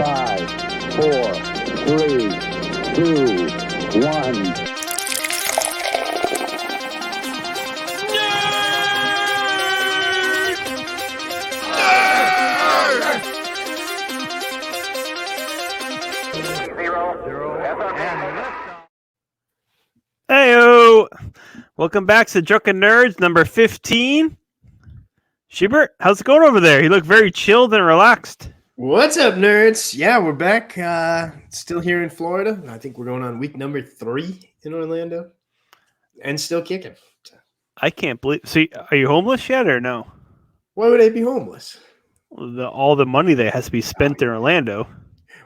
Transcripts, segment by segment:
5, 4, 3, 2, 1. Heyo! Welcome back to Drunken Nerds number 15. Schubert, how's it going over there? You look very chilled and relaxed. What's up, nerds? Yeah, we're back. Still here in Florida. I think we're going on week number 3 in Orlando. And still kicking. I can't believe... So, are you homeless yet or no? Why would I be homeless? All the money that has to be spent in Orlando.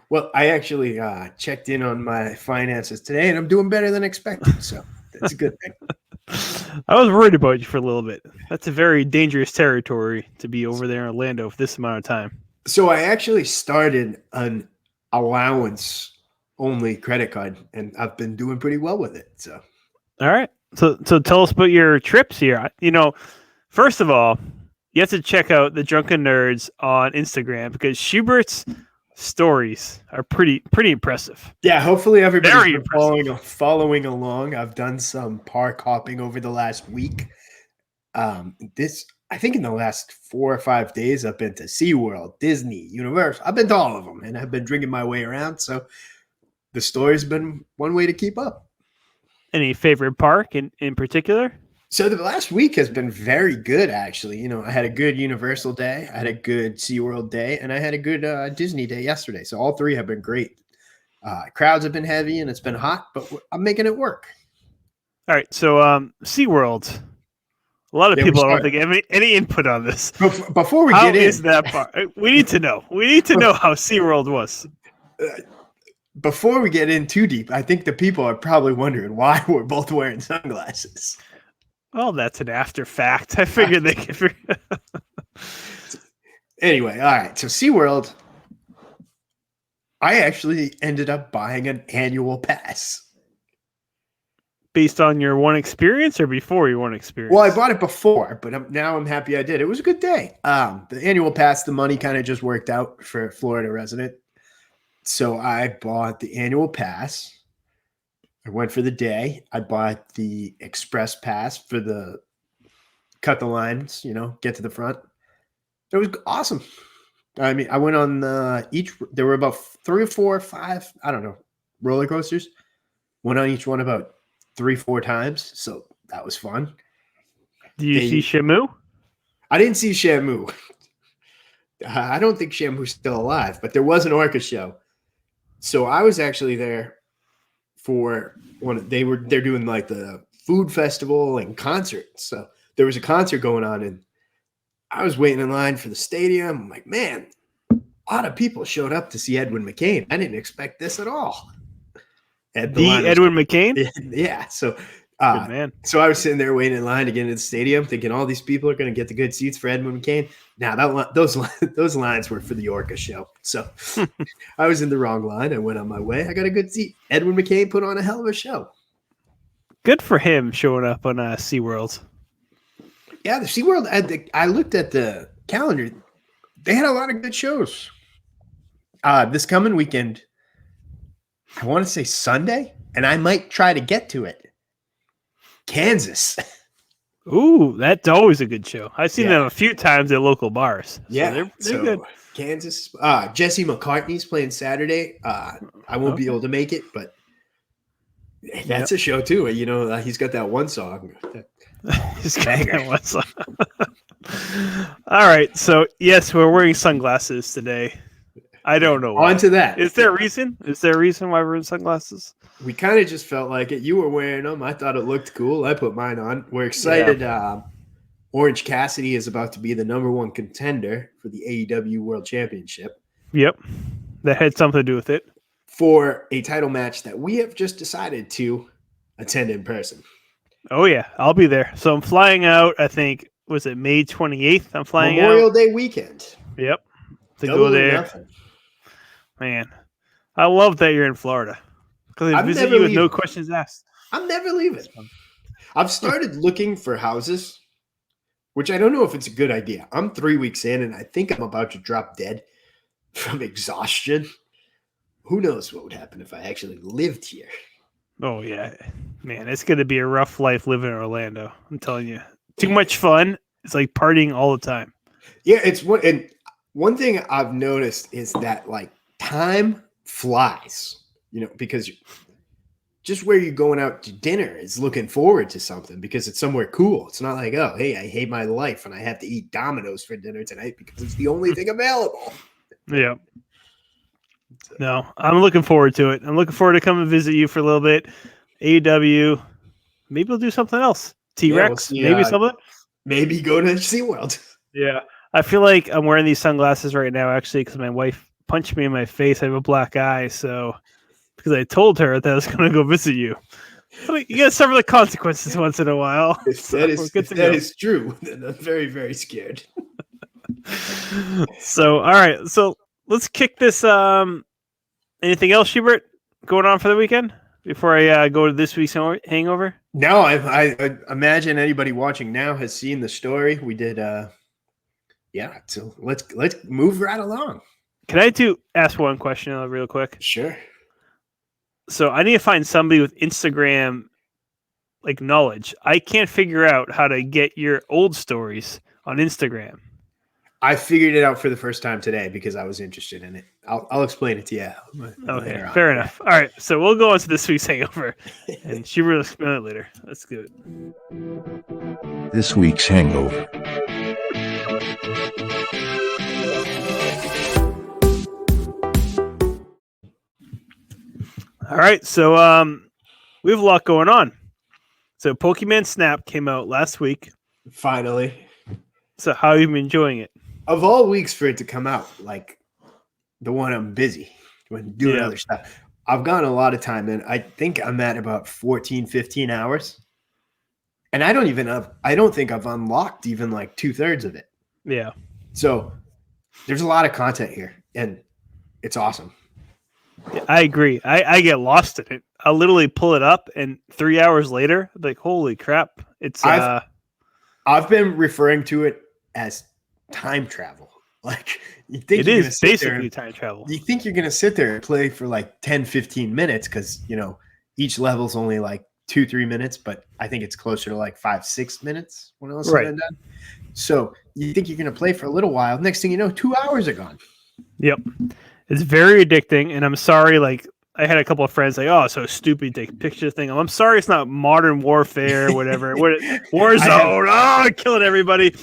Well, I actually checked in on my finances today, and I'm doing better than expected. So that's a good thing. I was worried about you for a little bit. That's a very dangerous territory to be over there in Orlando for this amount of time. So I actually started an allowance-only credit card, and I've been doing pretty well with it. So, all right. So tell us about your trips here. You know, first of all, you have to check out the Drunken Nerds on Instagram because Schubert's stories are pretty impressive. Yeah, hopefully everybody's been following along. I've done some park hopping over the last week. I think in the last 4 or 5 days, I've been to SeaWorld, Disney, Universal. I've been to all of them, and I've been drinking my way around. So the story's been one way to keep up. Any favorite park in particular? So the last week has been very good, actually. You know, I had a good Universal day, I had a good SeaWorld day, and I had a good Disney day yesterday. So all 3 have been great. Crowds have been heavy, and it's been hot, but I'm making it work. All right, so SeaWorld. A lot of people don't think have any input on this. Before we get in, how is that part? We need to know. We need to know how SeaWorld was. Before we get in too deep, I think the people are probably wondering why we're both wearing sunglasses. Well, that's an after fact. I figured they could. Anyway, all right. So SeaWorld, I actually ended up buying an annual pass. Based on your one experience or before your one experience? Well, I bought it before, but now I'm happy I did. It was a good day. The annual pass, the money kind of just worked out for a Florida resident. So I bought the annual pass. I went for the day. I bought the express pass for the cut the lines, get to the front. It was awesome. I mean, I went on there were about 3 or 4 or 5, I don't know, roller coasters. Went on each one about 3-4 times. So that was fun. Do you see Shamu? I didn't see Shamu. I don't think Shamu's still alive, but there was an orca show. So I was actually there for they're doing like the food festival and concerts. So there was a concert going on, and I was waiting in line for the stadium. I'm like, man, a lot of people showed up to see Edwin McCain. I didn't expect this at all. Edwin McCain? Yeah. So good man. So I was sitting there waiting in line to get into the stadium, thinking all these people are going to get the good seats for Edwin McCain. Now those lines were for the Orca show. So I was in the wrong line. I went on my way. I got a good seat. Edwin McCain put on a hell of a show. Good for him showing up on SeaWorld. Yeah, the SeaWorld. I looked at the calendar. They had a lot of good shows. This coming weekend, I want to say Sunday, and I might try to get to it. Kansas. Ooh, that's always a good show. I've seen them a few times at local bars. Yeah, they're good. Kansas. Jesse McCartney's playing Saturday. I won't be able to make it, but that's a show too. He's got that one song. He's got that one song. All right, so yes, we're wearing sunglasses today. I don't know why. On to that. Is there a reason? Is there a reason why we're wearing sunglasses? We kind of just felt like it. You were wearing them. I thought it looked cool. I put mine on. We're excited. Yeah. Orange Cassidy is about to be the #1 contender for the AEW World Championship. Yep. That had something to do with it. For a title match that we have just decided to attend in person. Oh, yeah. I'll be there. So I'm flying out, I think, was it May 28th? I'm flying Memorial Day weekend. Yep. To go there. Man, I love that you're in Florida. Because I visit you with no questions asked. I'm never leaving. I've started looking for houses, which I don't know if it's a good idea. I'm 3 weeks in, and I think I'm about to drop dead from exhaustion. Who knows what would happen if I actually lived here? Oh yeah, man, it's gonna be a rough life living in Orlando. I'm telling you, too much fun. It's like partying all the time. Yeah, and one thing I've noticed is that like time flies, because just where you're going out to dinner is looking forward to something because it's somewhere cool. It's not like, oh, hey, I hate my life and I have to eat Domino's for dinner tonight because it's the only thing available. Yeah. No, I'm looking forward to it. I'm looking forward to coming visit you for a little bit. AEW. Maybe we'll do something else. T-Rex. Yeah, maybe something. Maybe go to SeaWorld. Yeah. I feel like I'm wearing these sunglasses right now, actually, because my wife punched me in my face. I have a black eye, so because I told her that I was going to go visit you. But you got to suffer the consequences once in a while. If that is true, then I'm very, very scared. So, all right. So let's kick this. Anything else, Schubert, going on for the weekend before I go to this week's hangover? No, I imagine anybody watching now has seen the story. We did. Yeah. So let's move right along. Can I ask one question real quick? Sure. So I need to find somebody with Instagram like knowledge. I can't figure out how to get your old stories on Instagram. I figured it out for the first time today because I was interested in it. I'll explain it to you. Okay, fair enough. All right, so we'll go on to this week's hangover, and she will explain it later. That's good. This week's hangover. All right, so we have a lot going on. So Pokemon Snap came out last week. Finally. So how have you been enjoying it? Of all weeks for it to come out, like the one I'm busy doing other stuff, I've gotten a lot of time in. I think I'm at about 14, 15 hours. And I don't think I've unlocked even like 2/3 of it. Yeah. So there's a lot of content here and it's awesome. I agree. I get lost in it. I'll literally pull it up and 3 hours later, I'm like, holy crap. It's I've been referring to it as time travel. Like you think it is basically time travel. You think you're going to sit there and play for like 10, 15 minutes because, each level's only like 2-3 minutes, but I think it's closer to like 5-6 minutes when I was done. So you think you're going to play for a little while. Next thing you know, 2 hours are gone. Yep. It's very addicting. And I'm sorry, like, I had a couple of friends like, oh, so stupid, take picture thing. I'm sorry it's not Modern Warfare or whatever. Warzone, killing everybody.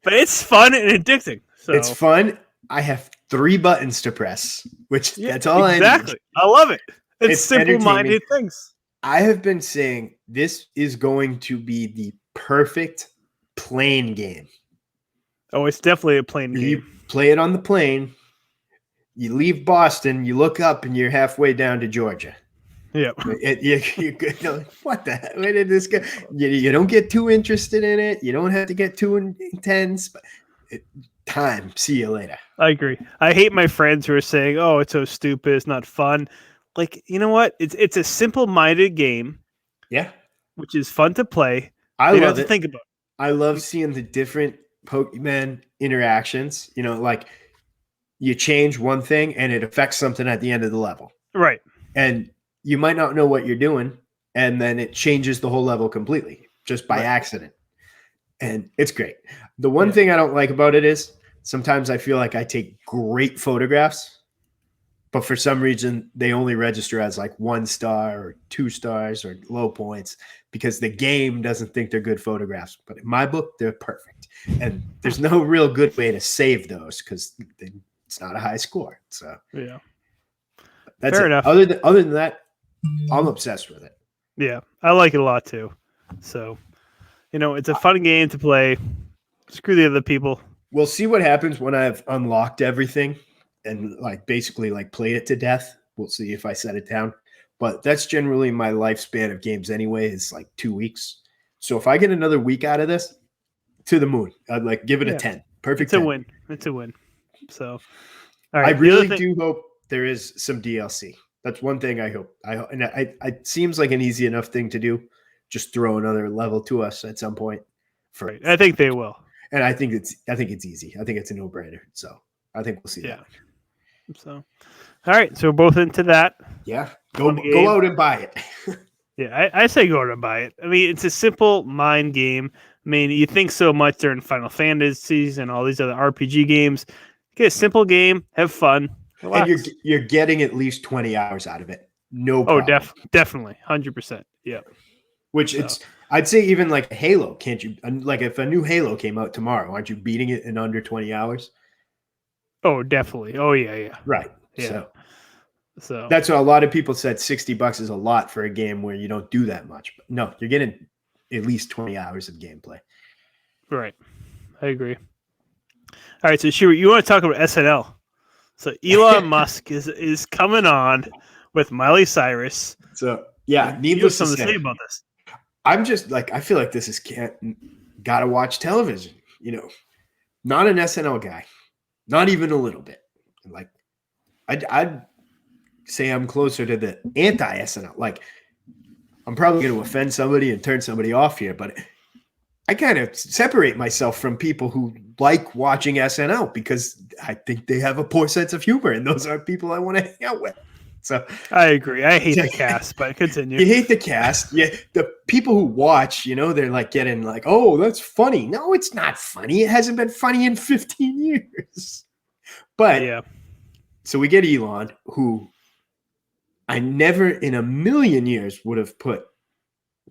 But it's fun and addicting. So it's fun. I have 3 buttons to press, which that's all I need. Exactly. I love it. It's simple-minded things. I have been saying this is going to be the perfect plane game. Oh, it's definitely a plane game. You play it on the plane. You leave Boston, you look up, and you're halfway down to Georgia. Yeah. What the heck? Where did this go? You don't get too interested in it. You don't have to get too intense. But time. See you later. I agree. I hate my friends who are saying, oh, it's so stupid. It's not fun. Like, you know what? It's a simple-minded game. Yeah. Which is fun to play. I love it. To think about it. I love seeing the different Pokemon interactions. Like you change one thing and it affects something at the end of the level. Right. And you might not know what you're doing, and then it changes the whole level completely just by accident. And it's great. The one thing I don't like about it is sometimes I feel like I take great photographs, but for some reason they only register as like 1 star or 2 stars or low points because the game doesn't think they're good photographs. But in my book, they're perfect. And there's no real good way to save those because it's not a high score. So yeah, that's fair enough. Other than that, I'm obsessed with it. Yeah, I like it a lot too. So, it's a fun game to play. Screw the other people. We'll see what happens when I've unlocked everything and basically play it to death. We'll see if I set it down. But that's generally my lifespan of games anyway, is like 2 weeks. So if I get another week out of this, to the moon. I'd give it a 10. Perfect. It's 10. A win. It's a win. So, all right. I really do hope there is some DLC. That's one thing I hope. It seems like an easy enough thing to do. Just throw another level to us at some point. Right. I think they will. And I think it's easy. I think it's a no-brainer. So I think we'll see that. So, all right. So we're both into that. Yeah, Fun game. go out and buy it. Yeah, I say go out and buy it. I mean, it's a simple mind game. I mean, you think so much during Final Fantasies and all these other RPG games. Get a simple game, have fun, relax. And you're getting at least 20 hours out of it. No problem. Definitely, 100%. Yeah. Which I'd say even like Halo, can't you? Like if a new Halo came out tomorrow, aren't you beating it in under 20 hours? Oh, definitely. Oh, yeah. Right. Yeah. So that's what a lot of people said. $60 is a lot for a game where you don't do that much. But no, you're getting at least 20 hours of gameplay. Right. I agree. All right. So Schubert, you want to talk about SNL? So Elon Musk is coming on with Miley Cyrus. So yeah, needless to say about this. I'm just like, I feel like this is gotta watch television. Not an SNL guy, not even a little bit. Like I'd say I'm closer to the anti-SNL. Like, I'm probably going to offend somebody and turn somebody off here, but I kind of separate myself from people who like watching SNL because I think they have a poor sense of humor, and those are people I want to hang out with. So I agree. I hate the cast, but continue. You hate the cast. Yeah, the people who watch, they're like getting like, oh, that's funny. No, it's not funny. It hasn't been funny in 15 years. But yeah. So we get Elon, who I never in a million years would have put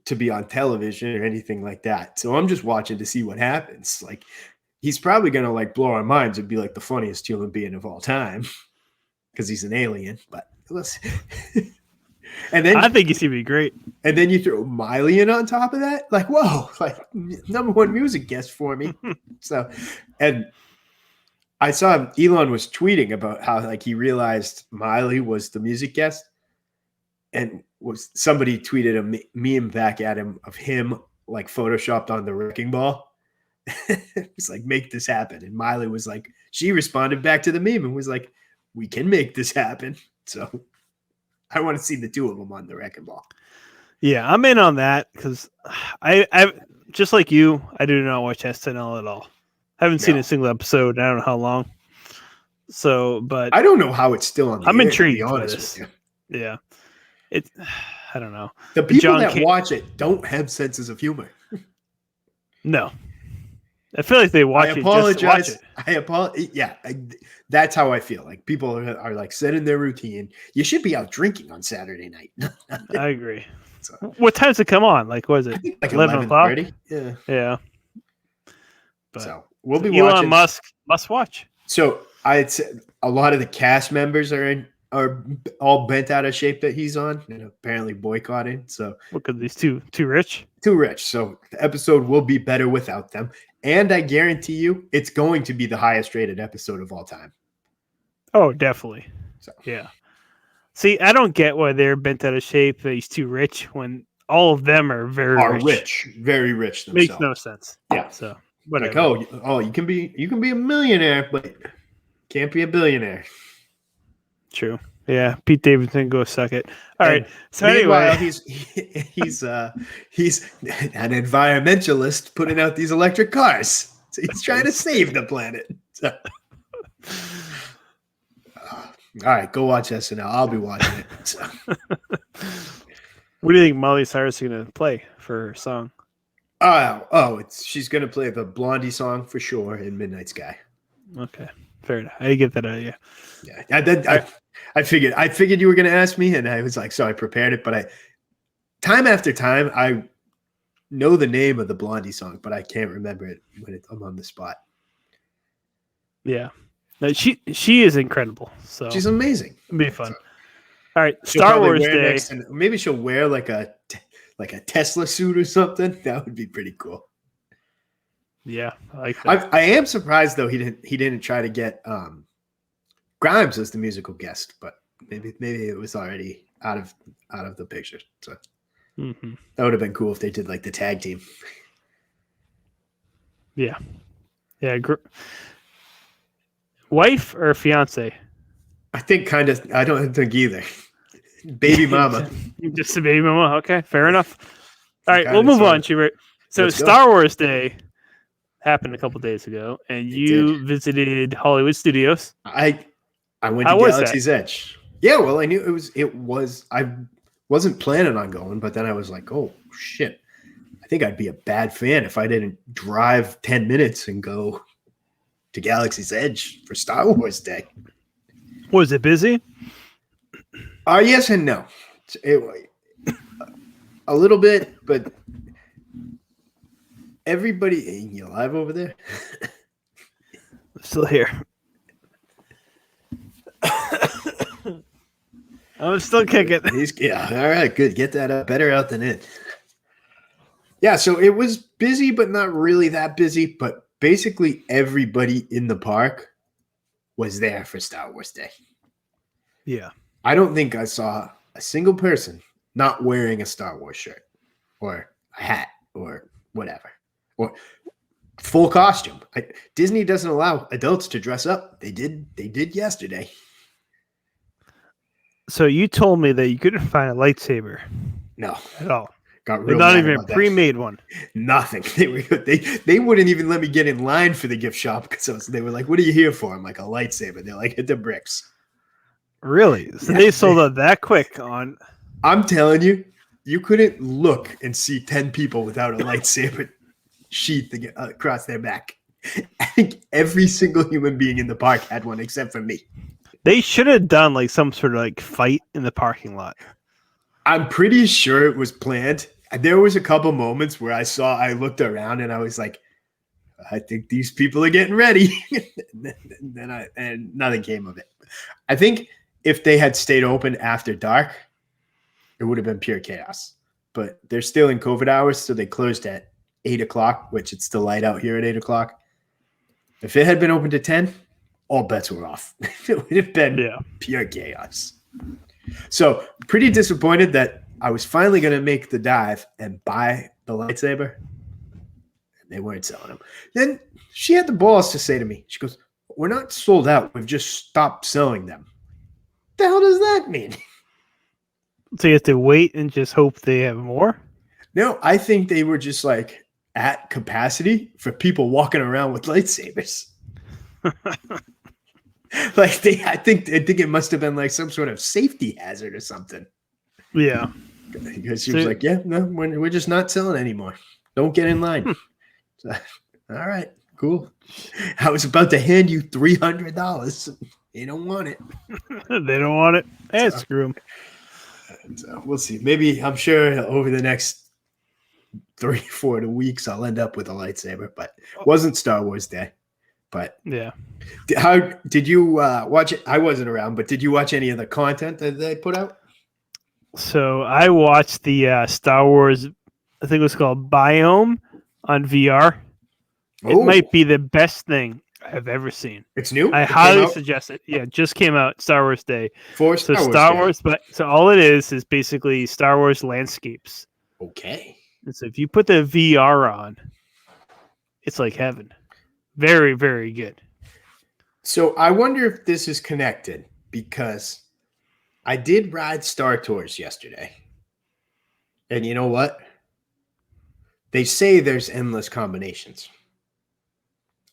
to be on television or anything like that. So I'm just watching to see what happens. Like, he's probably going to like blow our minds and be like the funniest human being of all time because he's an alien. But and then I think he's going to be great. And then you throw Miley in on top of that. Like, whoa, like #1 music guest for me. So, and I saw Elon was tweeting about how like he realized Miley was the music guest. And somebody tweeted a meme back at him of him like photoshopped on the wrecking ball. It's like, make this happen. And Miley was like, she responded back to the meme and was like, we can make this happen. So I want to see the two of them on the wrecking ball. Yeah, I'm in on that because I just like you, I do not watch SNL at all. I haven't seen a single episode. I don't know how long. So, but I don't know how it's still on the I'm air, intrigued to be by honest this. with you. Yeah. I don't know. The people that watch it don't have senses of humor. No. I feel like they watch it. I apologize. Yeah, that's how I feel. Like people are like set in their routine. You should be out drinking on Saturday night. I agree. So, what time does it come on? Like, was it like 11 o'clock? Yeah. Yeah. But so we'll be Elon watching. Musk must watch. So I'd say a lot of the cast members are all bent out of shape that he's on and apparently boycotting. So because he's too rich. Too rich. So the episode will be better without them. And I guarantee you it's going to be the highest rated episode of all time. Oh, definitely. So yeah. See, I don't get why they're bent out of shape that he's too rich when all of them are very rich. Very rich themselves. Makes no sense. Yeah. So whatever. Like, you can be a millionaire, but can't be a billionaire. True. Yeah, Pete Davidson, go suck it. All right. So anyway, he's an environmentalist putting out these electric cars. So he's trying to save the planet. So. All right, go watch SNL. I'll be watching it. So. What do you think Miley Cyrus is going to play for her song? She's going to play the Blondie song for sure in Midnight Sky. Okay, fair enough. I get that idea. Yeah, I figured you were going to ask me, and I was like, so I prepared it. But time after time, I know the name of the Blondie song, but I can't remember it when I'm on the spot. Yeah, no, she is incredible. So she's amazing. It'll be fun. All right, Star Wars Day. Maybe she'll wear like a Tesla suit or something. That would be pretty cool. Yeah, I like that. I am surprised though he didn't try to get Grimes as the musical guest, but maybe it was already out of the picture. So that would have been cool if they did like the tag team. Yeah. Wife or fiance? I think kind of. I don't think either. Baby mama. Just a baby mama. Okay, fair enough. All right, we'll move on, Schubert. So Star Wars Day happened a couple days ago, and you visited Hollywood Studios. I I went How to was that? Galaxy's Edge. Yeah, well, I knew it was. I wasn't planning on going, but then I was like, oh shit. I think I'd be a bad fan if I didn't drive 10 minutes and go to Galaxy's Edge for Star Wars Day. Was it busy? Yes and no. A little bit, but everybody, you live over there? Still here. I'm still kicking. Yeah, all right, good. Get that up. Better out than in. Yeah, so it was busy, but not really that busy. But basically, everybody in the park was there for Star Wars Day. Yeah. I don't think I saw a single person not wearing a Star Wars shirt or a hat or whatever or full costume. Disney doesn't allow adults to dress up. They did yesterday. So you told me that you couldn't find a lightsaber. No, at all. Got real not mad even about that. pre-made one. Nothing. They wouldn't even let me get in line for the gift shop because they were like, "What are you here for?" I'm like, "A lightsaber." They're like, "Hit the bricks." Really? So they sold out that quick on. I'm telling you, you couldn't look and see 10 people without a lightsaber sheath across their back. I think every single human being in the park had one except for me. They should have done like some sort of like fight in the parking lot. I'm pretty sure it was planned. There was a couple moments where I looked around and I was like, I think these people are getting ready. and nothing came of it. I think if they had stayed open after dark, it would have been pure chaos. But they're still in COVID hours, so they closed at 8 o'clock, which it's still light out here at 8 o'clock. If it had been open to 10, all bets were off. It would have been pure chaos. So pretty disappointed that I was finally going to make the dive and buy the lightsaber. And they weren't selling them. Then she had the balls to say to me, she goes, "We're not sold out. We've just stopped selling them." The hell does that mean? So you have to wait and just hope they have more? No, I think they were just like at capacity for people walking around with lightsabers. Like I think it must have been like some sort of safety hazard or something. Yeah. Because she was like, "Yeah, no, we're just not selling anymore. Don't get in line." So, all right, cool. I was about to hand you $300. They don't want it. They don't want it. Hey, screw them. So we'll see. Maybe I'm sure over the next 3-4 weeks I'll end up with a lightsaber, but it wasn't Star Wars Day. But yeah, how did you watch it? I wasn't around, but did you watch any of the content that they put out? So I watched the Star Wars, I think it was called Biome on VR. It might be the best thing I've ever seen. It's new? I highly suggest it. Yeah, it just came out Star Wars Day. For Star Wars, but so all it is basically Star Wars landscapes. Okay. And so if you put the VR on, it's like heaven. Very, very good. So I wonder if this is connected because I did ride Star Tours yesterday. And you know what? They say there's endless combinations.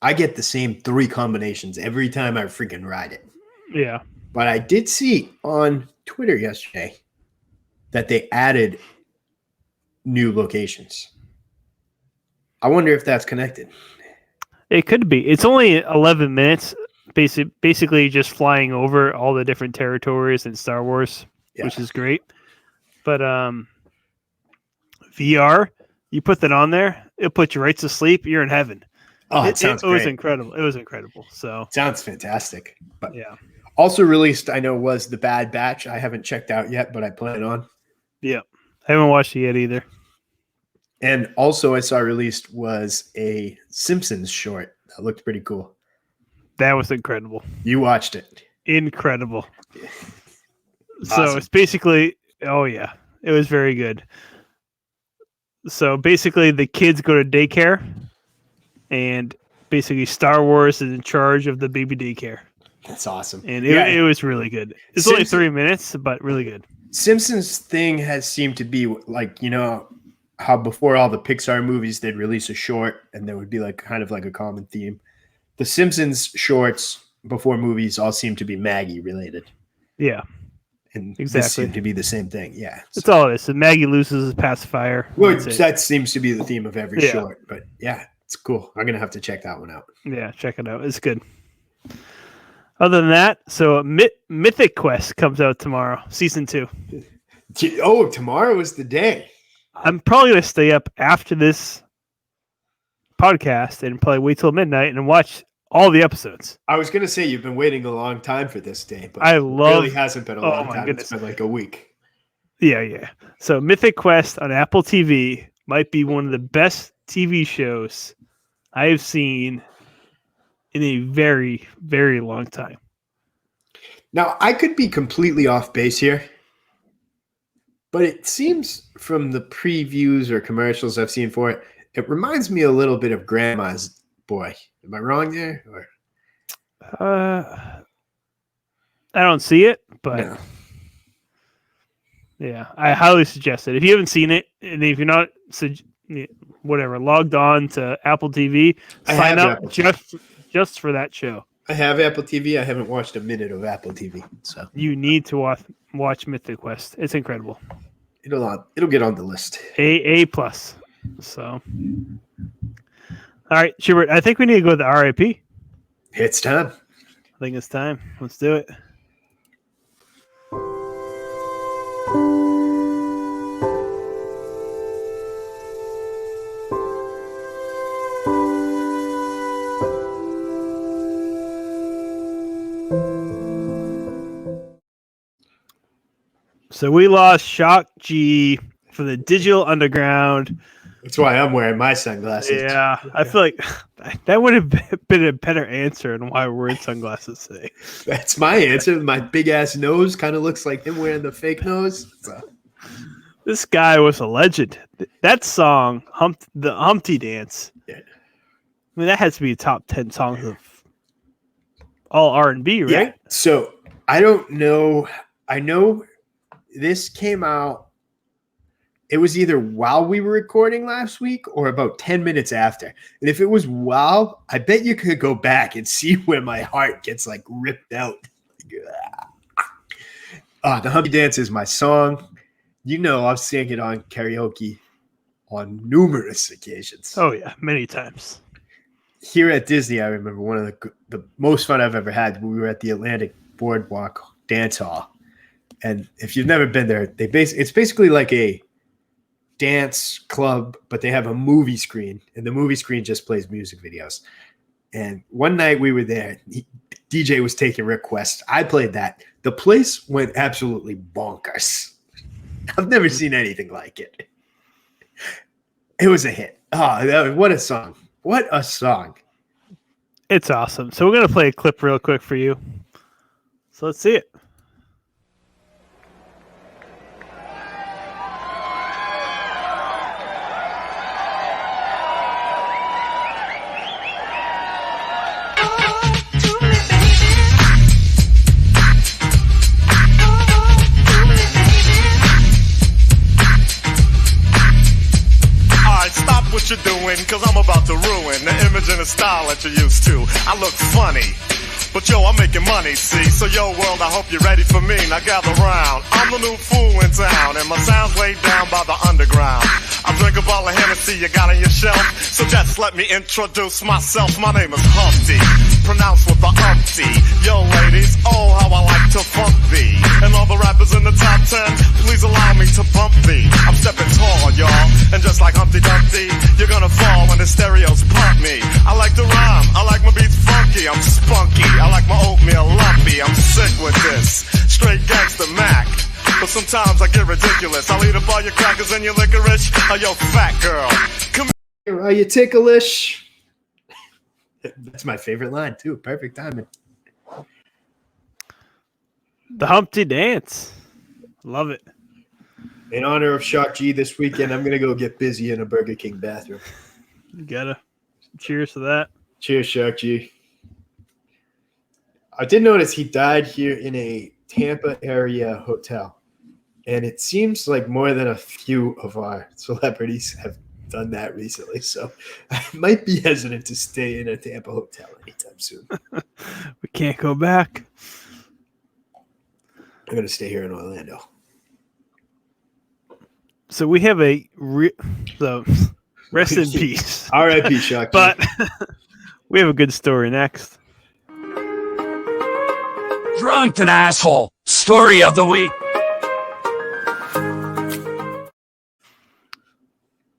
I get the same 3 combinations every time I freaking ride it. Yeah. But I did see on Twitter yesterday that they added new locations. I wonder if that's connected. It could be. It's only 11 minutes, basically just flying over all the different territories in Star Wars, which is great. But VR, you put that on there, it'll put you right to sleep. You're in heaven. Oh, it was incredible. It was incredible. So sounds fantastic. But yeah. Also released, I know, was The Bad Batch. I haven't checked out yet, but I plan on. Yeah. I haven't watched it yet either. And also I saw released was a Simpsons short that looked pretty cool. That was incredible. You watched it. Incredible. Awesome. So it's basically, it was very good. So basically the kids go to daycare and basically Star Wars is in charge of the baby daycare. That's awesome. And it was really good. It's only 3 minutes, but really good. Simpsons thing has seemed to be like, you know, how before all the Pixar movies, they'd release a short and there would be like kind of like a common theme. The Simpsons shorts before movies all seem to be Maggie related. Yeah, And exactly. this seemed to be the same thing. Yeah. That's all it is. So Maggie loses his pacifier. Well, That's it. that seems to be the theme of every Yeah. short. But yeah, it's cool. I'm going to have to check that one out. Yeah, check it out. It's good. Other than that, so Mythic Quest comes out tomorrow, season 2. Oh, tomorrow is the day. I'm probably going to stay up after this podcast and probably wait till midnight and watch all the episodes. I was going to say you've been waiting a long time for this day, but it really hasn't been a long my time. goodness. It's been like a week. Yeah. So Mythic Quest on Apple TV might be one of the best TV shows I have seen in a very, very long time. Now, I could be completely off base here, but it seems from the previews or commercials I've seen for it, it reminds me a little bit of Grandma's Boy. Am I wrong there? Or? I don't see it, but No. yeah, I highly suggest it. If you haven't seen it, and if you're not logged on to Apple TV, sign up just for that show. I have Apple TV. I haven't watched a minute of Apple TV, so You need to watch Mythic Quest. It's incredible. it'll get on the list. A plus. So, all right, Schubert. I think we need to go to the RIP. It's time. I think it's time. Let's do it. So we lost Shock G for the Digital Underground. That's why I'm wearing my sunglasses. Yeah, I feel like that would have been a better answer on why we're wearing sunglasses today. That's my answer. My big ass nose kind of looks like him wearing the fake nose. So. This guy was a legend. That song, the Humpty Dance. Yeah. I mean, that has to be top 10 songs of all R&B, right? Yeah. So I don't know. I know this came out. It was either while we were recording last week or about 10 minutes after. And if it was while, I bet you could go back and see where my heart gets like ripped out. The Humpty Dance is my song. You know, I've sang it on karaoke on numerous occasions. Oh, yeah, many times. Here at Disney, I remember one of the most fun I've ever had. We were at the Atlantic Boardwalk Dance Hall. And if you've never been there, it's basically like a dance club, but they have a movie screen, and the movie screen just plays music videos. And one night we were there, DJ was taking requests. I played that. The place went absolutely bonkers. I've never seen anything like it. It was a hit. Oh, what a song. What a song. It's awesome. So we're going to play a clip real quick for you. So let's see it. What you're doing, cause I'm about to ruin the image and the style that you're used to. I look funny, but yo, I'm making money, see? So yo, world, I hope you're ready for me. Now gather round. I'm the new fool in town, and my sound's laid down by the underground. I drink a bottle of Hennessy you got on your shelf, so just let me introduce myself. My name is Humpty, pronounced with the umpty. Yo, ladies, oh, how I like to funk thee. And all the rappers in the top 10, please allow me to bump thee. I'm stepping tall, y'all, and just like Humpty Dumpty, you're gonna fall when the stereos pump me. I like to rhyme, I like my beats funky, I'm spunky, I like my oatmeal lumpy, I'm sick with this, straight gangsta Mac. But sometimes I get ridiculous. I'll eat up all your crackers and your licorice. Oh, yo, fat girl, come here. Are you ticklish? That's my favorite line, too. Perfect timing. The Humpty Dance. Love it. In honor of Shock G this weekend, I'm going to go get busy in a Burger King bathroom. You gotta. Cheers to that. Cheers, Shock G. I did notice he died here in a Tampa area hotel. And it seems like more than a few of our celebrities have done that recently, so I might be hesitant to stay in a Tampa hotel anytime soon. We can't go back. I'm going to stay here in Orlando. So we have so rest in peace. R.I.P. Shock. But we have a good story next. Drunken asshole. Story of the week.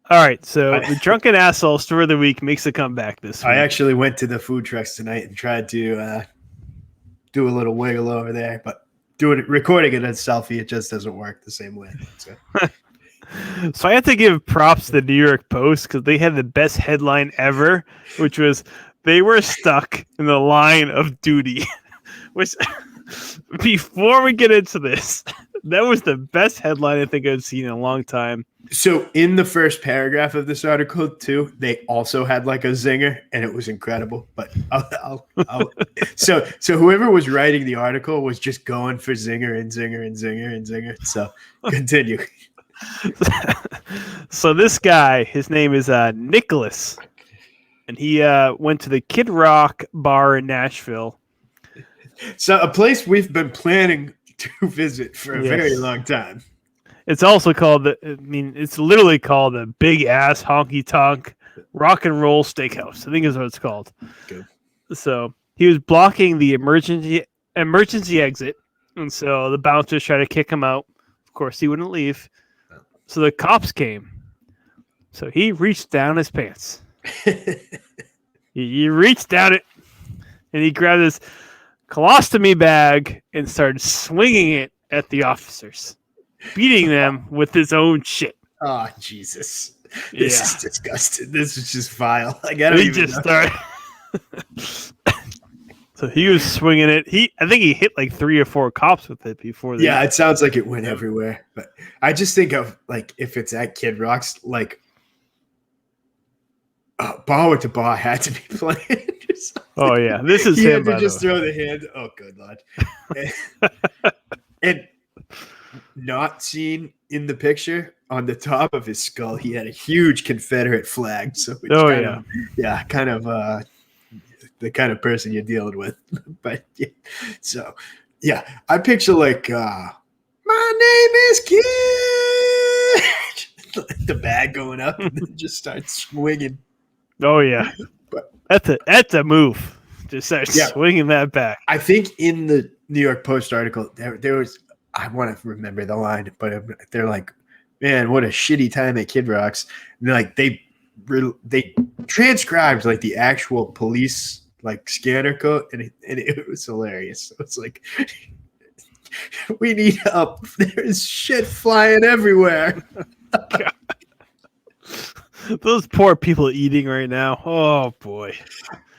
All right, so the drunken asshole story of the week makes a comeback this week. I actually went to the food trucks tonight and tried to do a little wiggle over there, but recording it as a selfie, it just doesn't work the same way. So, so I have to give props to the New York Post because they had the best headline ever, which was they were stuck in the line of duty. Which, before we get into this, that was the best headline I think I've seen in a long time. So in the first paragraph of this article, too, they also had like a zinger, and it was incredible. But so whoever was writing the article was just going for zinger and zinger and zinger and zinger. So continue. So this guy, his name is Nicholas, and he went to the Kid Rock bar in Nashville. So a place we've been planning to visit for a very long time. It's also called it's literally called the Big Ass Honky Tonk Rock and Roll Steakhouse. I think is what it's called. Good. So he was blocking the emergency exit, and so the bouncers tried to kick him out. Of course, he wouldn't leave. So the cops came. So he reached down his pants. he reached down it, and he grabbed his colostomy bag and started swinging it at the officers, beating them with his own shit. Oh, Jesus. This is disgusting. This is just vile. I don't start. So he was swinging it. I think he hit like 3 or 4 cops with it before. It sounds like it went everywhere. But I just think of like if it's at Kid Rock's, like Bar to Bar had to be playing. Oh yeah, this is he him. Had to just throw the hand. Oh, good Lord. and not seen in the picture on the top of his skull, he had a huge Confederate flag. So kind of the kind of person you're dealing with. But I picture like my name is Kid. The bag going up and then just starts swinging. Oh yeah, but that's a move. Just start swinging that back. I think in the New York Post article there was, I want to remember the line, but they're like, man, what a shitty time at Kid Rock's. And like they transcribed like the actual police like scanner code, and it was hilarious. So it's like, we need help. There's shit flying everywhere. Those poor people eating right now. Oh boy.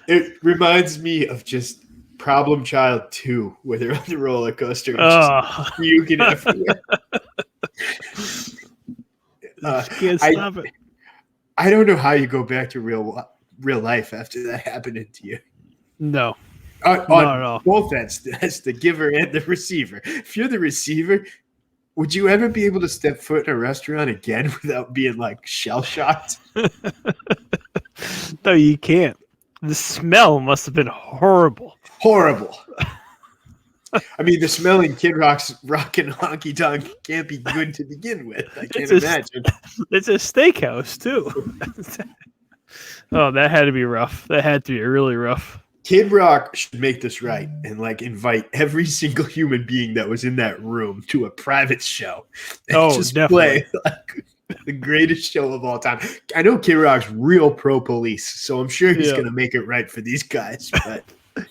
It reminds me of just Problem Child 2, where they're on the roller coaster and just puking everywhere. Can't stop it. I don't know how you go back to real life after that happening to you. No. Not at all. Both ends, as the giver and the receiver. If you're the receiver, would you ever be able to step foot in a restaurant again without being like shell shocked? No, you can't. The smell must have been horrible. Horrible. I mean, the smell in Kid Rock's Rockin' Honky Tonk can't be good to begin with. I can't imagine. It's a steakhouse, too. Oh, that had to be rough. That had to be really rough. Kid Rock should make this right and like invite every single human being that was in that room to a private show and just definitely. Play like the greatest show of all time. I know Kid Rock's real pro police, so I'm sure he's going to make it right for these guys. But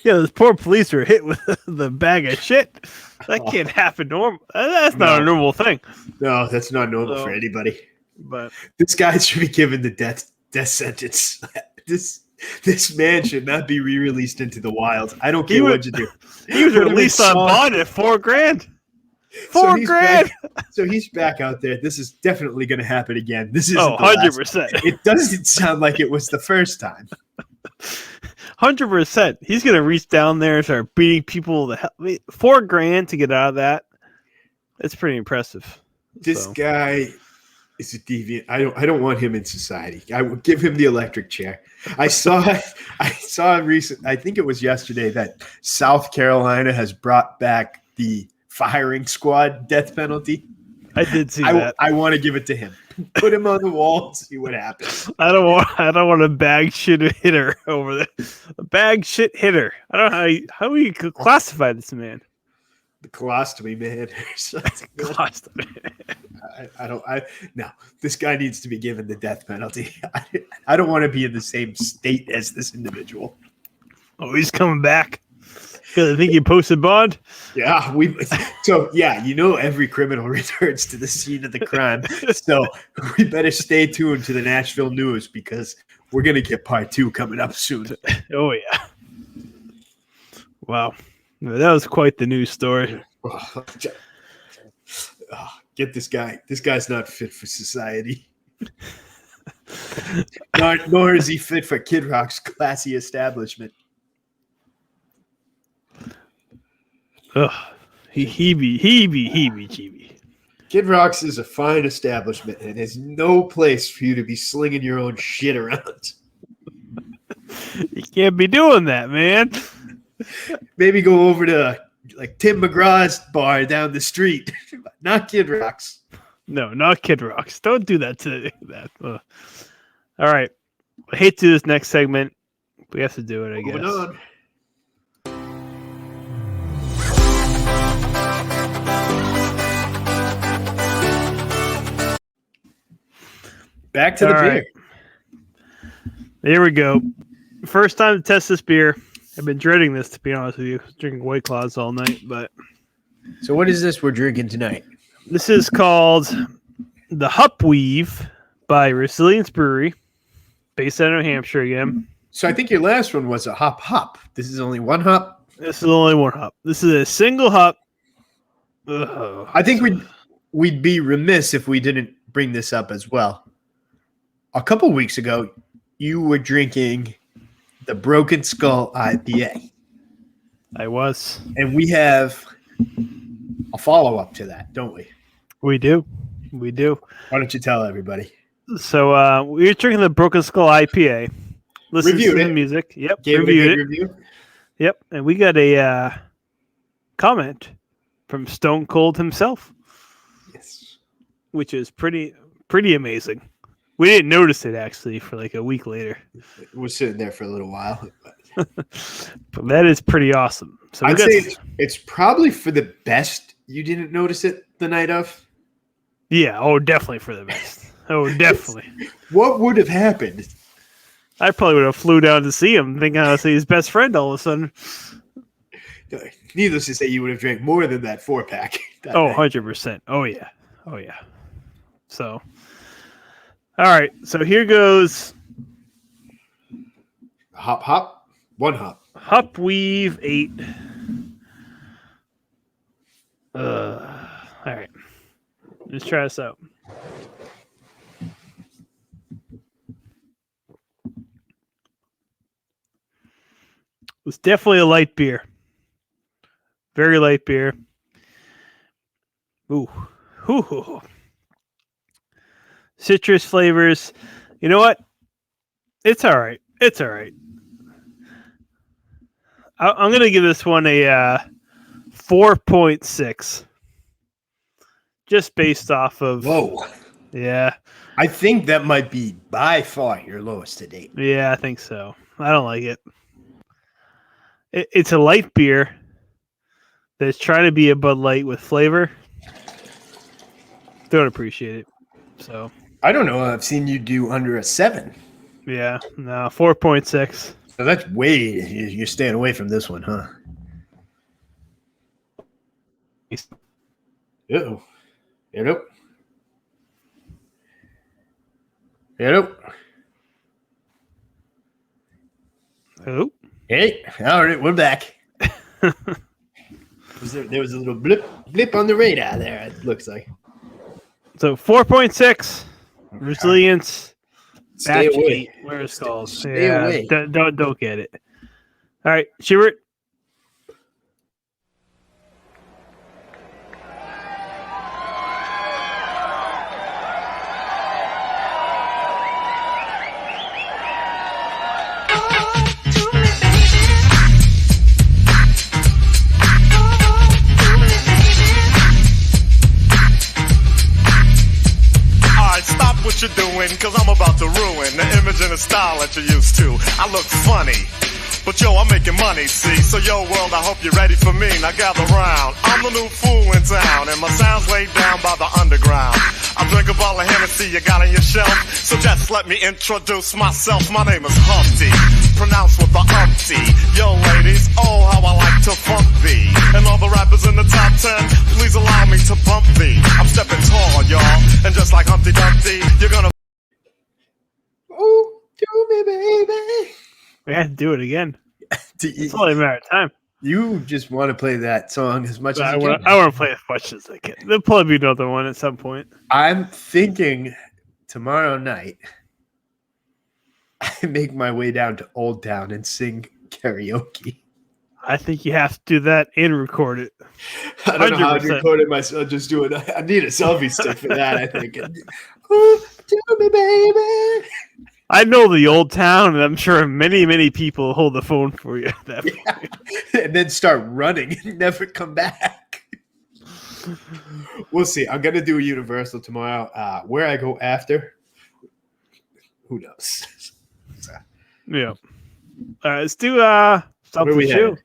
yeah, those poor police were hit with the bag of shit. That can't happen normal. That's not a normal thing. No, that's not normal for anybody. But this guy should be given the death sentence. This man should not be re-released into the wild. I don't care what you do. He was released on bond at $4,000. $4,000. So he's back out there. This is definitely going to happen again. This is 100%. It doesn't sound like it was the first time. 100%. He's going to reach down there and start beating people. $4,000 to get out of that. That's pretty impressive. This guy is a deviant. I don't want him in society. I would give him the electric chair. I saw recent. I think it was yesterday that South Carolina has brought back the firing squad death penalty. I did see that. I want to give it to him. Put him on the wall and see what happens. I don't want a bag shit hitter over there. A bag shit hitter. I don't know how you could classify this man. The colostomy man. Colostomy. No, this guy needs to be given the death penalty. I don't want to be in the same state as this individual. Oh, he's coming back. Because I think you posted bond. Yeah, every criminal returns to the scene of the crime. So we better stay tuned to the Nashville news because we're gonna get part 2 coming up soon. Oh yeah. Wow. That was quite the news story. Get this guy. This guy's not fit for society. Nor is he fit for Kid Rock's classy establishment. Ugh. Heebie. Kid Rock's is a fine establishment and there's no place for you to be slinging your own shit around. You can't be doing that, man. Maybe go over to like Tim McGraw's bar down the street. Not Kid Rock's. No, not Kid Rock's. Don't do that to that. Ugh. All right. I hate to do this next segment. We have to do it, I guess. Moving on. Back to the beer. Right. Here we go. First time to test this beer. I've been dreading this, to be honest with you. Drinking White Claws all night, but So what is this we're drinking tonight? this is called the Hupweave by Resilience Brewery, based out of New Hampshire again. So I think your last one was a hop. This is only one hop. This is only one hop. This is a single hop. Ugh. I think we'd be remiss if we didn't bring this up as well. A couple weeks ago, you were drinking the Broken Skull IPA. I was. And we have a follow-up to that, don't we? We do. We do. Why don't you tell everybody? So we're drinking the Broken Skull IPA. Listen to the music. Yep. Gave reviewed it a it. good review? Yep. And we got a comment from Stone Cold himself, Yes. which is pretty amazing. We didn't notice it actually for like a week later. We're sitting there for a little while. But that is pretty awesome. So I'd say it's probably for the best you didn't notice it the night of. yeah, oh definitely for the best. Oh, definitely. What would have happened? I probably would have flew down to see him, thinking I was his best friend all of a sudden. Needless to say, you would have drank more than that 4-pack. Oh, 100%. Oh, yeah. Oh, yeah. So, all right. So here goes Hop. One hop. Hupweave 8. All right. Let's try this out. It's definitely a light beer. Very light beer. Ooh. Ooh. Citrus flavors. You know what? It's all right. It's all right. I'm going to give this one a 4.6. Just based off of... Whoa. Yeah. I think that might be by far your lowest to date. Yeah, I think so. I don't like it. It's a light beer that's trying to be a Bud Light with flavor. Don't appreciate it. So I don't know. I've seen you do under a 7. yeah, no, 4.6. So that's way you're staying away from this one, huh? Uh-oh. Yep. Oh, Hey, all right, we're back. There was a little blip on the radar there, it looks like. so 4.6. Resilience. Stay Batch away. 8, where it's called. Stay away. Don't get it. All right, Schubert. waiting, cause I'm about to ruin the image and the style that you're used to. I look funny, but yo, I'm making money, see? So yo, world, I hope you're ready for me. Now gather round. I'm the new fool in town, and my sound's laid down by the underground. I drink a bottle of Hennessy you got on your shelf, so just let me introduce myself. My name is Humpty, pronounced with the umpty. Yo, ladies, oh, how I like to funk thee. And all the rappers in the top 10, please allow me to bump thee. I'm stepping tall, y'all, and just like Humpty Dumpty, you're gonna... Oh, do me, baby. We had to do it again. It's only a matter of time. You just want to play that song as much as you can. I want to play as much as I can. There'll probably be another one at some point. I'm thinking tomorrow night I make my way down to Old Town and sing karaoke. I think you have to do that and record it. I don't know how I'd 100%. record it myself. Just do it. I need a selfie stick for that, I think. Oh, do me, baby. I know the Old Town, and I'm sure many, many people hold the phone for you at that point. And then start running and never come back. We'll see. I'm going to do Universal tomorrow. Where I go after, who knows? So, Yeah. All right, let's do where something we shoe. headed?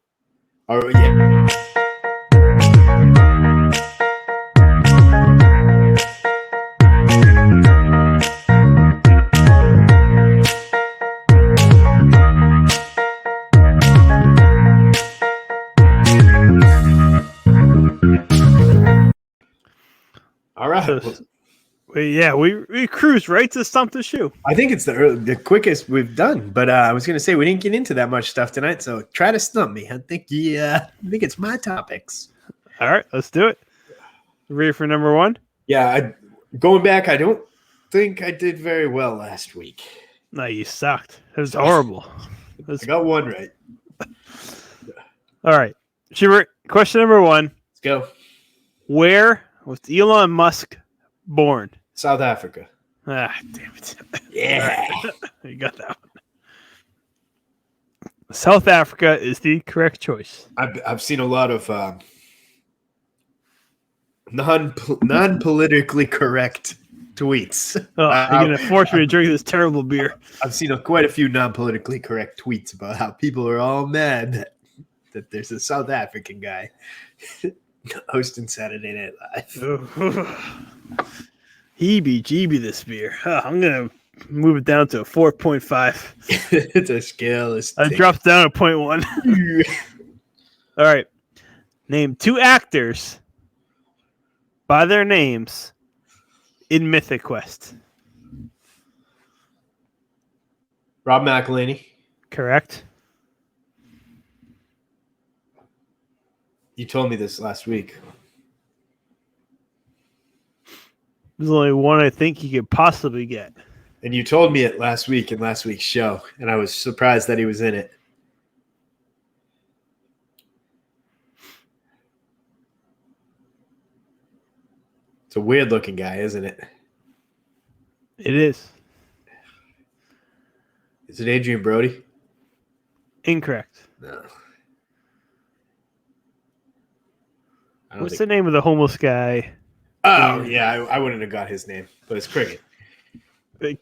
Oh, yeah. All right. So, we cruised right to Stump the Shoe. I think it's the quickest we've done, but I was going to say we didn't get into that much stuff tonight, so try to stump me. I think it's my topics. All right, let's do it. Ready for number one? Yeah, going back, I don't think I did very well last week. No, you sucked. It was horrible. I got one right. All right. Schubert, question number one. Let's go. Where was Elon Musk born? South Africa. Ah, damn it. Yeah. You got that one. South Africa is the correct choice. I've seen a lot of non-politically correct tweets. Oh, you're going to force me to drink this terrible beer. I've seen quite a few non-politically correct tweets about how people are all mad that there's a South African guy hosting Saturday Night Live. Heebie-jeebie this beer. I'm going to move it down to a 4.5. It's a scale. I dropped down to 0.1. All right. Name two actors by their names in Mythic Quest. Rob McElhenney. Correct. You told me this last week. There's only one I think you could possibly get. And you told me it last week in last week's show, and I was surprised that he was in it. It's a weird-looking guy, isn't it? It is. Is it Adrian Brody? Incorrect. No. What's the name of the homeless guy? Oh, yeah, I wouldn't have got his name, but it's Cricket.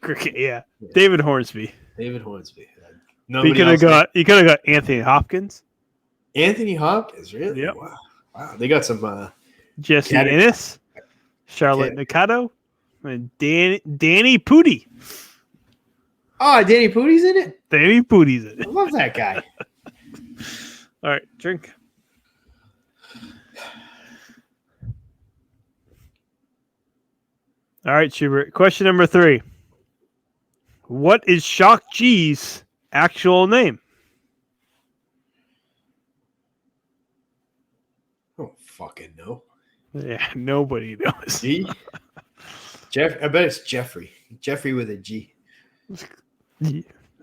Cricket, yeah. David Hornsby. David Hornsby. You could have got Anthony Hopkins. Anthony Hopkins, really? Yep. Wow. They got some Jesse Ennis, Charlotte Nakato, and Danny Pudi. Oh, Danny Pudi's in it? Danny Pudi's in I it. love that guy. All right, drink. All right, Schubert. Question number 3. What is Shock G's actual name? Oh, fucking no. Yeah, nobody knows. G? I bet it's Jeffrey. Jeffrey with a G.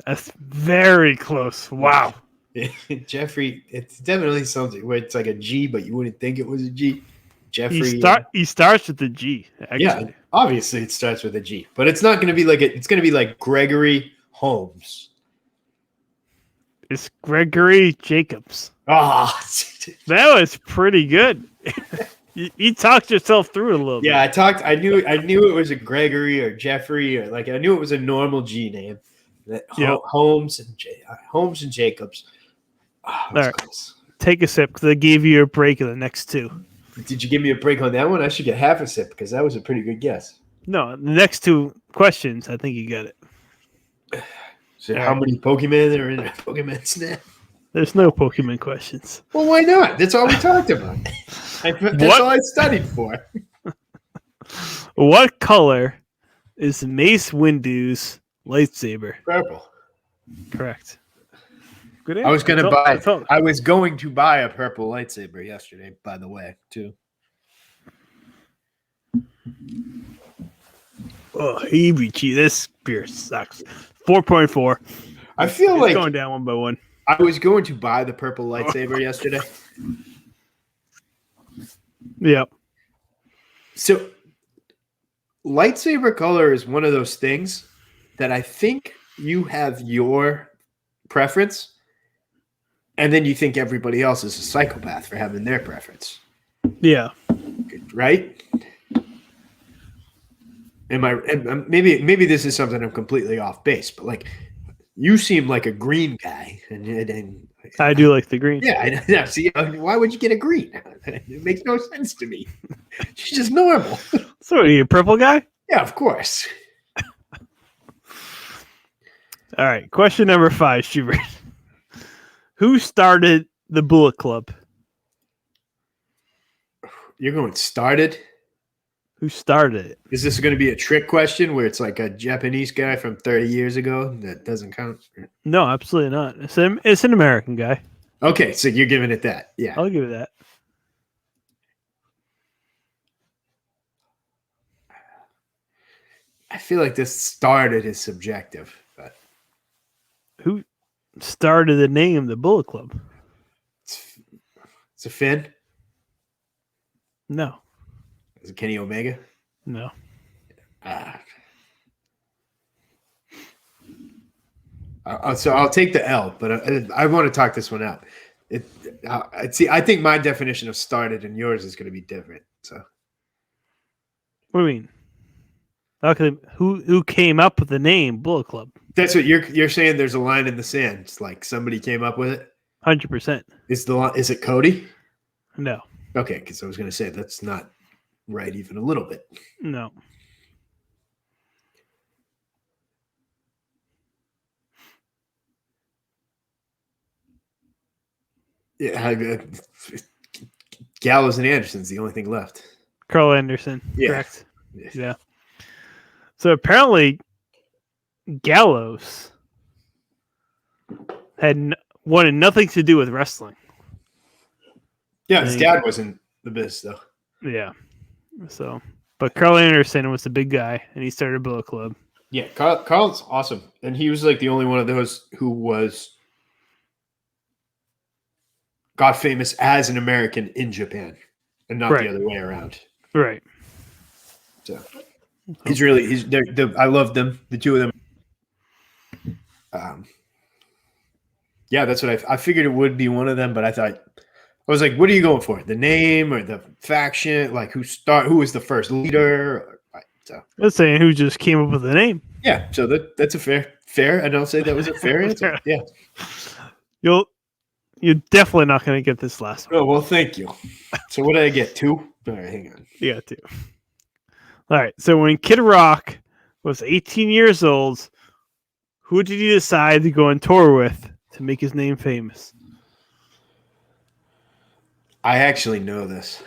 That's very close. Wow. Jeffrey, it's definitely something where it's like a G, but you wouldn't think it was a G. Jeffrey. He starts with the G. Actually. Yeah, obviously it starts with a G, but it's not going to be like it's going to be like Gregory Holmes. It's Gregory Jacobs. Ah, That was pretty good. You talked yourself through it a little Yeah, bit. I knew it was a Gregory or Jeffrey or like I knew it was a normal G name. That Yep. Holmes and Jacobs. Oh, that was All right. close. Take a sip because I gave you a break in the next two. Did you give me a break on that one? I should get half a sip because that was a pretty good guess. No, the next two questions, I think you got it. So All how right. many Pokemon are in a Pokemon Snap? There's no Pokemon questions. Well, why not? That's all we talked about. That's all I studied for. What color is Mace Windu's lightsaber? Purple. Correct. Good I was answer. I was going to buy a purple lightsaber yesterday, by the way, too. Oh, EBG. This beer sucks. 4.4. I feel It's like going down one by one. I was going to buy the purple lightsaber yesterday. Yep. So, lightsaber color is one of those things that I think you have your preference, and then you think everybody else is a psychopath for having their preference. Yeah. Right? And maybe this is something I'm completely off base, but like you seem like a green guy, and I do like the green. yeah, I see. Why would you get a green? It makes no sense to me. She's just normal. So are you a purple guy? Yeah, of course. All right. Question number 5, Schubert. Who started the Bullet Club? You're going started. Who started it? Is this going to be a trick question where it's like a Japanese guy from 30 years ago that doesn't count? No, absolutely not. It's an American guy. Okay, so you're giving it that. Yeah. I'll give it that. I feel like this started is subjective, but Who started the name the Bullet Club? it's a Finn. No. Is it Kenny Omega? No. So I'll take the L, but I want to talk this one out. I think my definition of started and yours is going to be different. So What do you mean? Okay, who came up with the name Bullet Club? that's what you're saying. There's a line in the sand. It's like somebody came up with it. 100%. Is it Cody? No. Okay, because I was going to say that's not right even a little bit. No. Yeah, Gallows and Anderson's the only thing left. Carl Anderson. Yeah. Correct. Yeah. So apparently Gallows wanted nothing to do with wrestling. Yeah, his dad wasn't the best though. Yeah. So, but Carl Anderson was the big guy, and he started a Bullet Club. Yeah, Carl's awesome, and he was like the only one of those who got famous as an American in Japan, and not Right. the other way around. Right. So I love them, the two of them. Yeah, that's what I figured it would be one of them, but I was like, what are you going for? The name or the faction? Like who was the first leader? So Let's say who just came up with the name. yeah, so that's a fair, and I'll say that was a fair answer. Yeah. You're definitely not going to get this last one. Oh well, thank you. So what did I get? 2? All right, hang on. You got 2. All right. So when Kid Rock was 18 years old, who did he decide to go on tour with to make his name famous? I actually know this.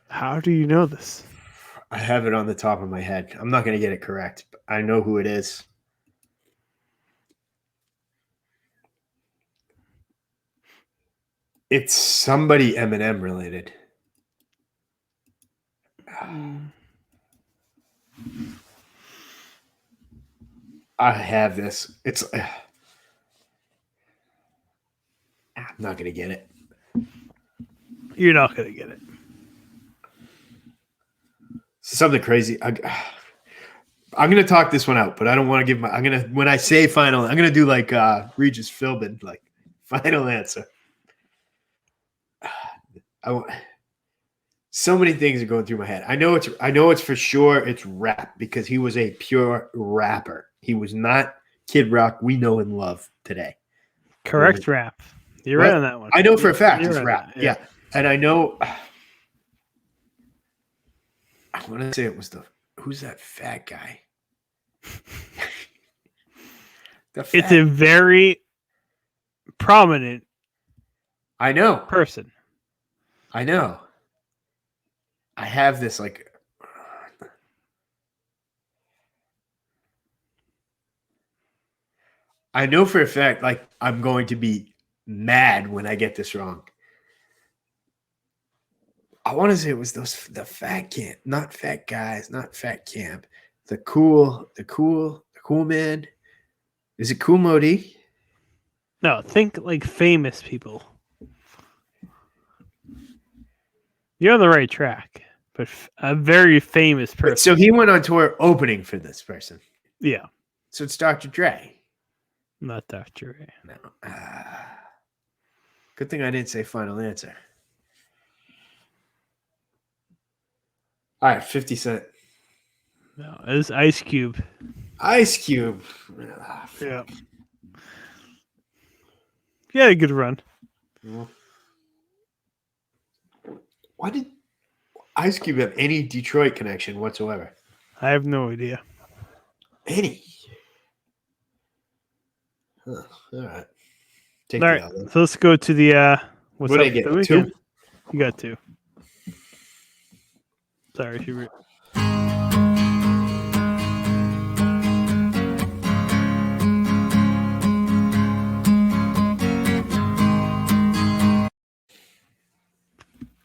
How do you know this? I have it on the top of my head. I'm not going to get it correct, but I know who it is. It's somebody Eminem related. I have this. I'm not going to get it. You're not going to get it. Something crazy. I'm going to talk this one out, but I don't want to give when I say final, I'm going to do like Regis Philbin, like final answer. So many things are going through my head. I know it's for sure it's rap because he was a pure rapper. He was not Kid Rock we know and love today. Correct rap. You're What? right on that one. I know for a fact You're it's right rap. on that, Yeah. And I know I want to say it was who's that fat guy? It's a very prominent I know. person. I know. I have this like I know for a fact like I'm going to be mad when I get this wrong. I want to say it was the fat camp, not fat guys, not fat camp. The cool man. Is it Cool Modi? No, think like famous people. You're on the right track, but a very famous person. So he went on tour opening for this person. Yeah, So it's Dr. Dre. not Dr. Ray. No. Good thing I didn't say final answer. All right, 50 Cent. No, it's Ice Cube. Ice Cube. Yeah. He had a good run. Why did Ice Cube have any Detroit connection whatsoever? I have no idea. Any? Huh. All right. Take All the right, L. so let's go to the what's What up did I get? for the weekend? 2? You got 2. Sorry, Hubert.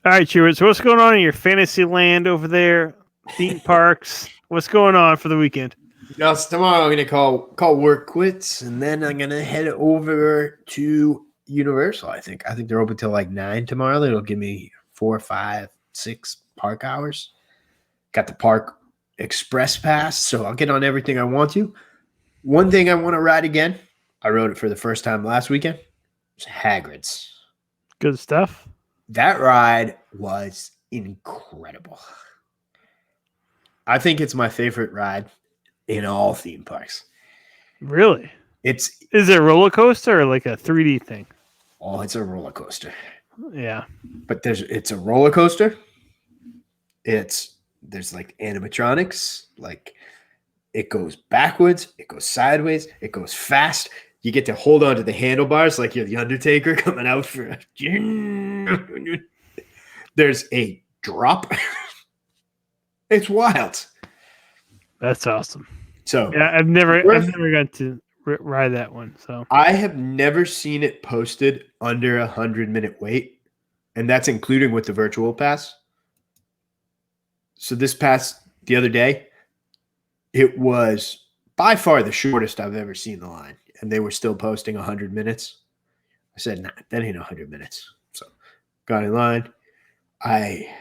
All right, Hubert. So what's going on in your fantasy land over there? Theme parks. What's going on for the weekend? Yes, tomorrow I'm gonna call work quits, and then I'm gonna head over to Universal. I think they're open till like 9 tomorrow. They'll give me 4, 5, 6 park hours. Got the park express pass, so I'll get on everything I want to. One thing I want to ride again, I rode it for the first time last weekend. It's Hagrid's. Good stuff. That ride was incredible. I think it's my favorite ride in all theme parks. Really? Is it a roller coaster or like a 3D thing? Oh, it's a roller coaster. Yeah. But it's a roller coaster. There's like animatronics, like it goes backwards, it goes sideways, it goes fast. You get to hold on to the handlebars like you're the Undertaker coming out for there's a drop. It's wild. That's awesome. So yeah, I've never got to ride that one. So I have never seen it posted under 100-minute wait, and that's including with the virtual pass. So this pass the other day, it was by far the shortest I've ever seen the line, and they were still posting 100 minutes. I said, nah, that ain't 100 minutes. So got in line. I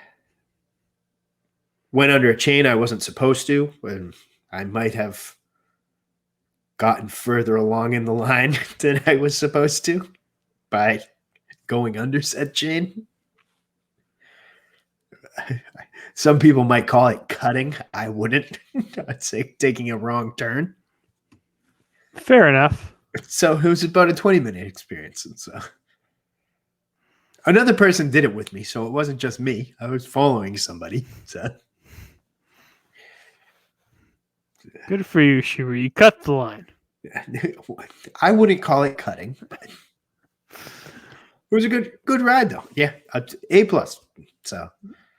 went under a chain I wasn't supposed to, and I might have gotten further along in the line than I was supposed to by going under said chain. Some people might call it cutting. I wouldn't. I'd say taking a wrong turn. fair enough. So it was about a 20-minute experience. And so another person did it with me, so it wasn't just me. I was following somebody. So Good for you, Shuri. You cut the line. I wouldn't call it cutting. But it was a good ride, though. Yeah, A+. So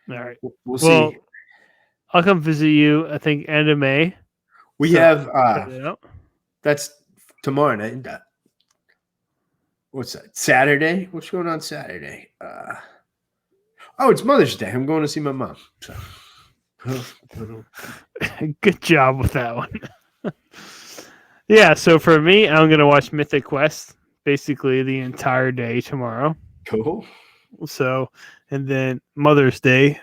All right. we'll see. I'll come visit you, I think, end of May. We have that's tomorrow night. What's that? Saturday? What's going on Saturday? It's Mother's Day. I'm going to see my mom. So good job with that one. Yeah, so for me, I'm going to watch Mythic Quest basically the entire day tomorrow. Cool. So, and then Mother's Day.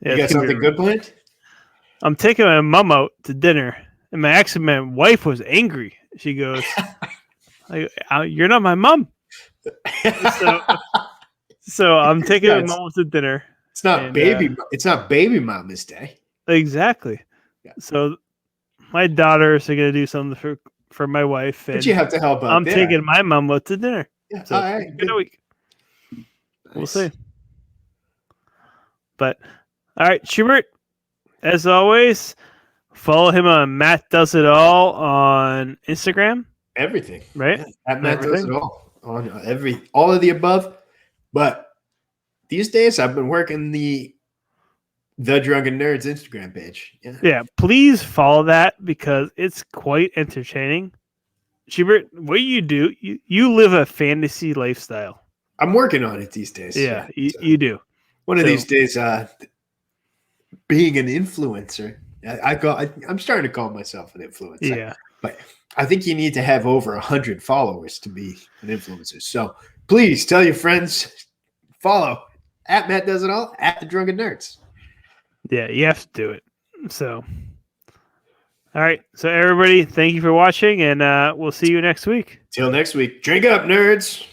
Yeah, You got something good planned? I'm taking my mom out to dinner, and my wife was angry. She goes, "You're not my mom." So I'm taking my mom to dinner, It's not And, It's not baby mama's day. Exactly. Yeah. So my daughters are gonna do something for my wife, But and you have to help out. I'm there. taking my mom out to dinner. Yeah. So All right. good a week. We'll Nice. see. But all right, Schubert, as always, follow him on Matt Does It All on Instagram. Everything. Right? Yeah, that Matt does Everything. it all on all of the above. But these days I've been working the Drunken Nerds Instagram page. Yeah. Yeah, please follow that because it's quite entertaining. Schubert, what you do, you live a fantasy lifestyle. I'm working on it these days. Yeah, So you do. one of So- these days, being an influencer, I'm starting to call myself an influencer. Yeah. But I think you need to have over 100 followers to be an influencer. So please tell your friends, follow at Matt Does It All, at the Drunken Nerds. Yeah, you have to do it. So, all right. So, everybody, thank you for watching, and we'll see you next week. Till next week, drink up, nerds.